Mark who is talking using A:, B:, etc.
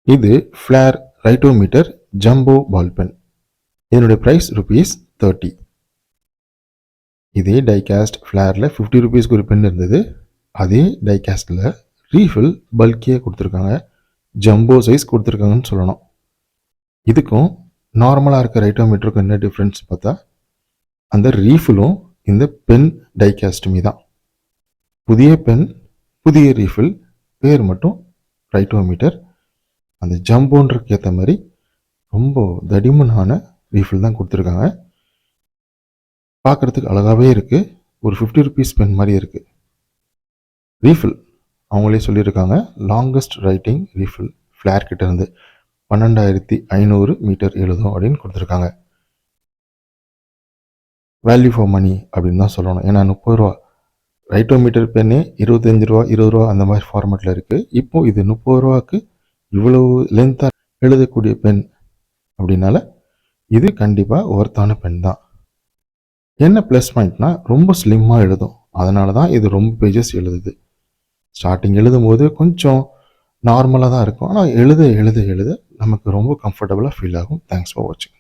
A: இது Flair ரைட்டோமீட்டர் jumbo ball pen. இதனுடைய price ₹30. இதே டைகாஸ்ட் ஃப்ளேரில் ₹50 ஒரு பென் இருந்தது. அதே டைகாஸ்டில் ரீஃபில் பல்கியாக கொடுத்துருக்காங்க, ஜம்போ சைஸ் கொடுத்துருக்காங்கன்னு சொல்லணும். இதுக்கும் நார்மலாக இருக்க ரைட்டோமீட்டருக்கும் என்ன டிஃப்ரென்ஸ் பார்த்தா, அந்த ரீஃபிலும் இந்த பென் டைகாஸ்ட்டுமே தான். புதிய பென், புதிய ரீஃபில், பேர் மட்டும் ரைட்டோமீட்டர். அந்த ஜம்போன்றதுக்கு ஏற்ற மாதிரி ரொம்ப தடிமனான ரீஃபில் தான் கொடுத்துருக்காங்க. பார்க்குறதுக்கு அழகாகவே இருக்குது. ஒரு ₹50 பென் மாதிரி இருக்குது. ரீஃபில் அவங்களே சொல்லியிருக்காங்க, லாங்கஸ்ட் ரைட்டிங் ரீஃபில் ஃப்ளேர் கிட்ட இருந்து 12,500 மீட்டர் எழுதும் அப்படின்னு கொடுத்துருக்காங்க. வேல்யூ ஃபார் மணி அப்படின்னு தான் சொல்லணும். ஏன்னா ₹30 ரைட்டோமீட்டர் பென்னே ₹25, ₹20 அந்த மாதிரி ஃபார்மேட்டில் இருக்குது. இப்போது இது ₹30க்கு இவ்வளவு லென்த்தாக எழுதக்கூடிய பென் அப்படின்னால இது கண்டிப்பாக ஒர்த்தான பென் தான். என்ன ப்ளஸ் பாயிண்ட்னா, ரொம்ப ஸ்லிம்மாக எழுதும். அதனால தான் இது ரொம்ப பேஜஸ் எழுதுது. ஸ்டார்டிங் எழுதும் போது கொஞ்சம் நார்மலாக தான் இருக்கும். ஆனால் எழுத எழுத எழுத நமக்கு ரொம்ப கம்ஃபர்டபுளாக ஃபீல் ஆகும். தேங்க்ஸ் ஃபார் வாட்சிங்.